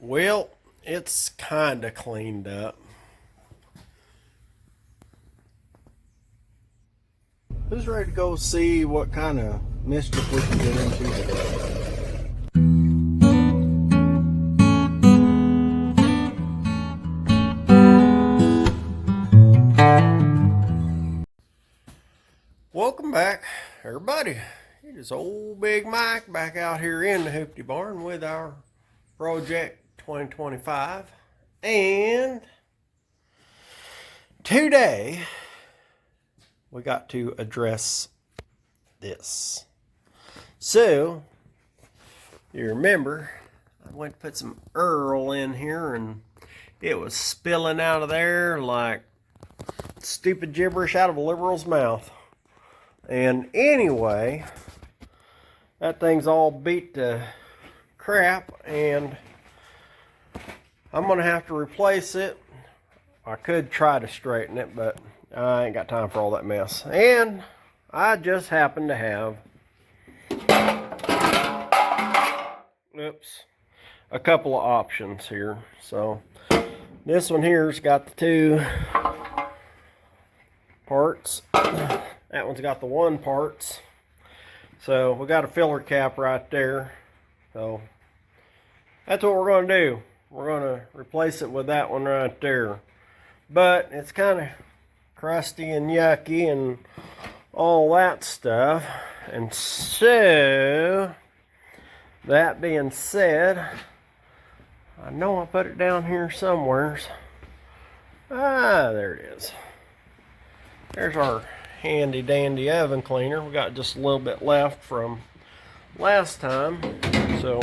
Well, it's kind of cleaned up. Who's ready to go see what kind of mischief we can get into today? Welcome back, everybody. It is old Big Mike back out here in the Hoopty Barn with our Project 2025. And today we got to address this. So, you remember, I went to put some Earl in here and it was spilling out of there like stupid gibberish out of a liberal's mouth. And anyway, that thing's all beat to crap and I'm going to have to replace it. I could try to straighten it, but I ain't got time for all that mess. And I just happen to have, a couple of options here. So this one here's got the two parts. That one's got the one parts. So we got a filler cap right there. So that's what we're going to do. We're going to replace it with that one right there. But it's kind of crusty and yucky and all that stuff. And so, that being said, I know I put it down here somewhere. Ah, there it is. There's our handy dandy oven cleaner. We got just a little bit left from last time. So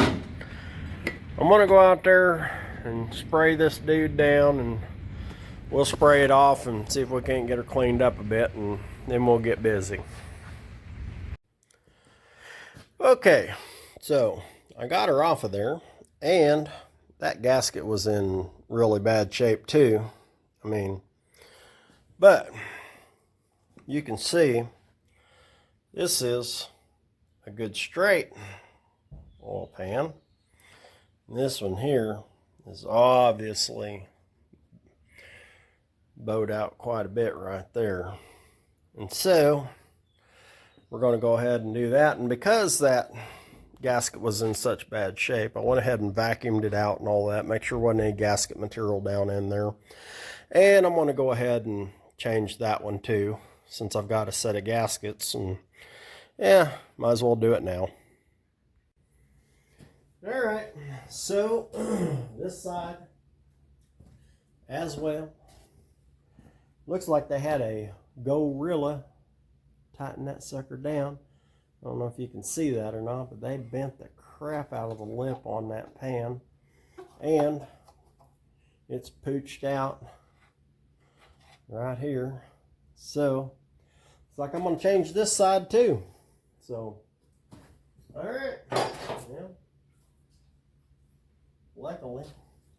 I'm gonna go out there and spray this dude down, and we'll spray it off and see if we can't get her cleaned up a bit, and then we'll get busy. Okay, so I got her off of there, and that gasket was in really bad shape too. But you can see this is a good straight oil pan. This one here is obviously bowed out quite a bit right there. And so we're going to go ahead and do that. And because that gasket was in such bad shape, I went ahead and vacuumed it out and all that, make sure there wasn't any gasket material down in there. And I'm going to go ahead and change that one too, since I've got a set of gaskets, and yeah, might as well do it now. Alright, so this side as well. Looks like they had a Gorilla tighten that sucker down. I don't know if you can see that or not, but they bent the crap out of the lip on that pan, and it's pooched out right here. So it's like I'm going to change this side too. So, alright. Yeah. Luckily,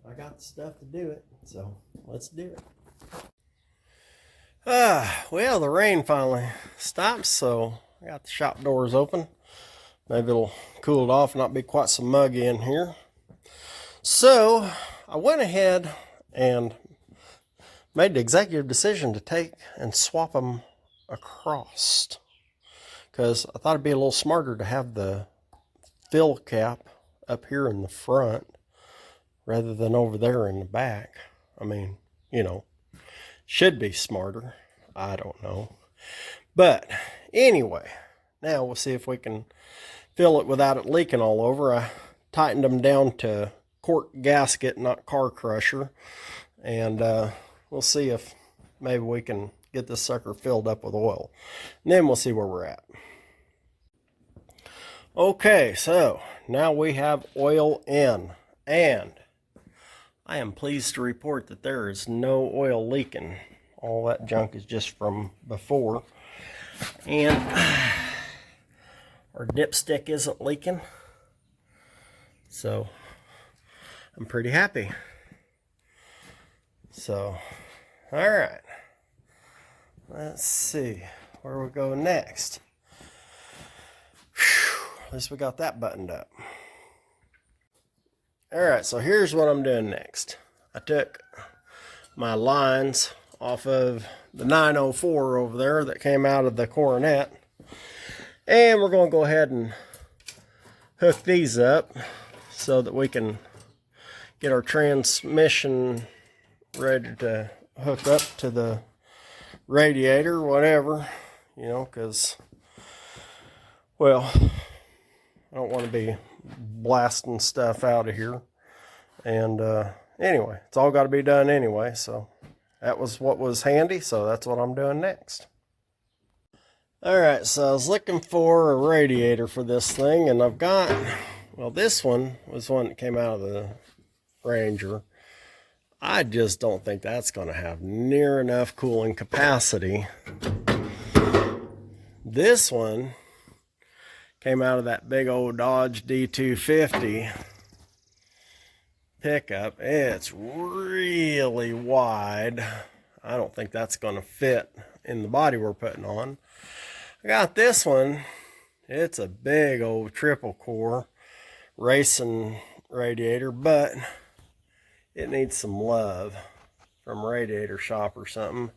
I got the stuff to do it. So, let's do it. Well, the rain finally stopped, so I got the shop doors open. Maybe it'll cool it off and not be quite so muggy in here. So, I went ahead and made the executive decision to take and swap them across, because I thought it'd be a little smarter to have the fill cap up here in the front rather than over there in the back. Should be smarter. I don't know. But anyway, now we'll see if we can fill it without it leaking all over. I tightened them down to cork gasket, not car crusher. And we'll see if maybe we can get this sucker filled up with oil. And then we'll see where we're at. Okay, so now we have oil in. And I am pleased to report that there is no oil leaking. All that junk is just from before. And our dipstick isn't leaking. So I'm pretty happy. So, alright. Let's see where we go next. Whew, at least we got that buttoned up. Alright, so here's what I'm doing next. I took my lines off of the 904 over there that came out of the Coronet, and we're going to go ahead and hook these up so that we can get our transmission ready to hook up to the radiator, whatever, you know, because, well, I don't want to be blasting stuff out of here. And anyway, it's all got to be done anyway, so that was what was handy, so that's what I'm doing next. Alright, so I was looking for a radiator for this thing, and I've got, well, this one was one that came out of the Ranger. I just don't think that's going to have near enough cooling capacity. This one came out of that big old Dodge D250 pickup. It's really wide. I don't think that's going to fit in the body we're putting on. I got this one. It's a big old triple core racing radiator, but it needs some love from Radiator Shop or something.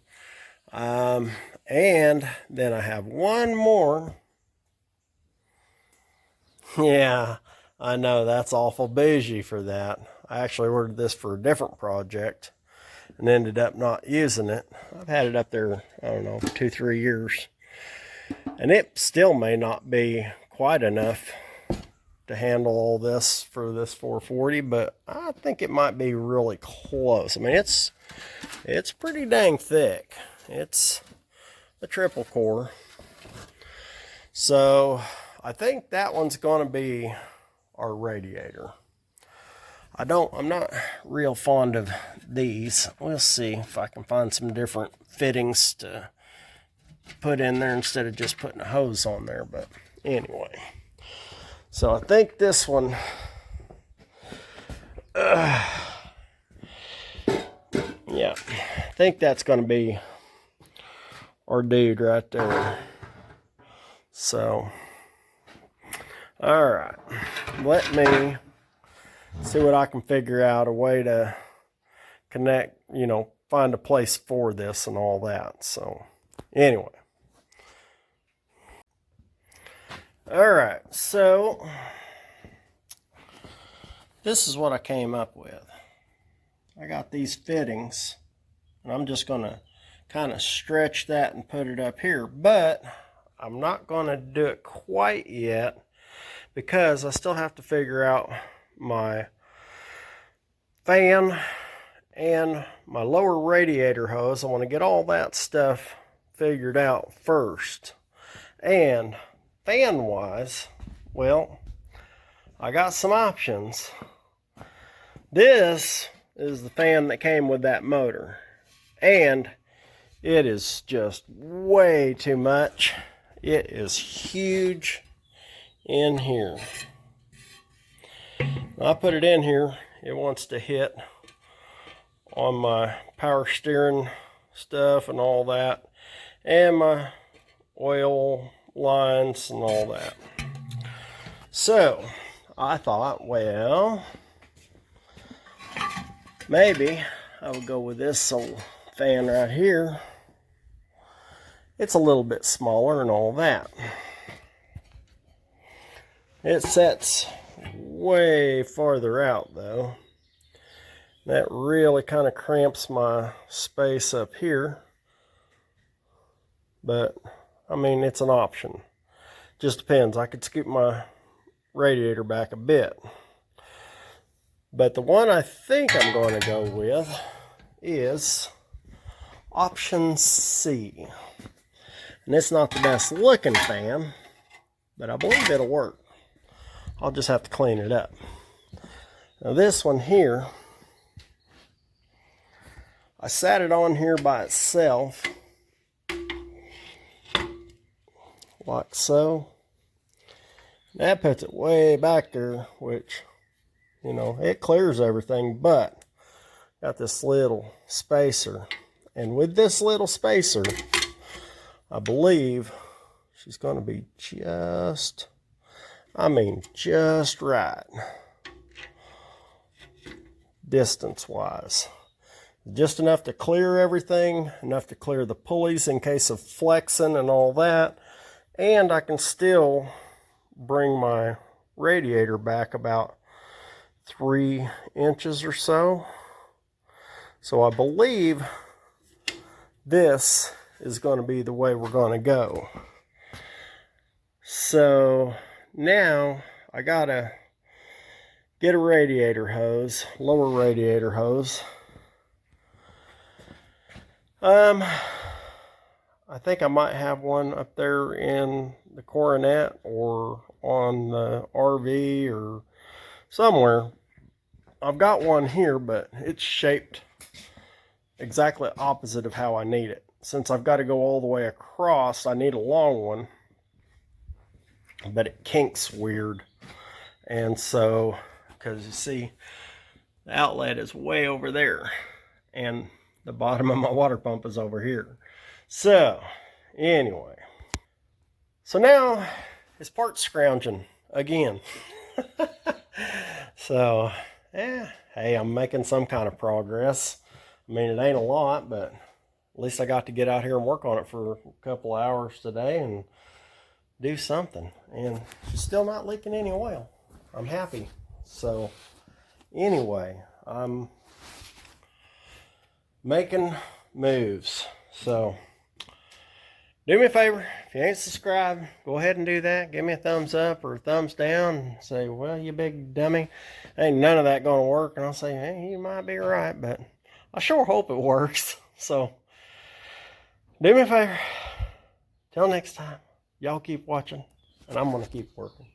And then I have one more. Yeah, I know that's awful bougie for that. I actually ordered this for a different project and ended up not using it. I've had it up there, I don't know, 2-3 years. And it still may not be quite enough to handle all this for this 440, but I think it might be really close. I mean, it's pretty dang thick. It's a triple core. So I think that one's going to be our radiator. I'm not real fond of these. We'll see if I can find some different fittings to put in there instead of just putting a hose on there. But anyway, so I think this one, yeah, I think that's going to be our dude right there. So, all right, let me see what I can figure out, a way to connect, you know, find a place for this and all that. So anyway, all right, so this is what I came up with. I got these fittings, and I'm just going to kind of stretch that and put it up here, but I'm not going to do it quite yet because I still have to figure out my fan and my lower radiator hose. I want to get all that stuff figured out first. And fan wise, well, I got some options. This is the fan that came with that motor, and it is just way too much. It is huge in here. I put it in here, it wants to hit on my power steering stuff and all that, and my oil lines and all that. So I thought, well, maybe I would go with this old fan right here. It's a little bit smaller and all that. It sets way farther out though. That really kind of cramps my space up here. But I mean, it's an option. Just depends. I could scoop my radiator back a bit. But the one I think I'm going to go with is option C. And it's not the best looking fan, but I believe it'll work. I'll just have to clean it up. Now this one here, I sat it on here by itself, like so. That puts it way back there, which, you know, it clears everything, but got this little spacer. And with this little spacer, I believe she's going to be just, I mean, just right. distance-wise. Just enough to clear everything, enough to clear the pulleys in case of flexing and all that. And I can still bring my radiator back about 3 inches or so. So I believe this is going to be the way we're going to go. So now I gotta get a radiator hose, lower radiator hose. I think I might have one up there in the Coronet or on the RV or somewhere. I've got one here, but it's shaped exactly opposite of how I need it. Since I've got to go all the way across, I need a long one, but it kinks weird. And so, because you see, the outlet is way over there, and the bottom of my water pump is over here. So, anyway. So now, it's part scrounging again. So, hey, I'm making some kind of progress. I mean, it ain't a lot, but at least I got to get out here and work on it for a couple hours today and do something. And it's still not leaking any oil. I'm happy. So, anyway, I'm making moves. So, do me a favor, if you ain't subscribed, go ahead and do that. Give me a thumbs up or a thumbs down and say, well, you big dummy, ain't none of that going to work. And I'll say, hey, you might be right, but I sure hope it works. So, do me a favor. Till next time, y'all keep watching, and I'm going to keep working.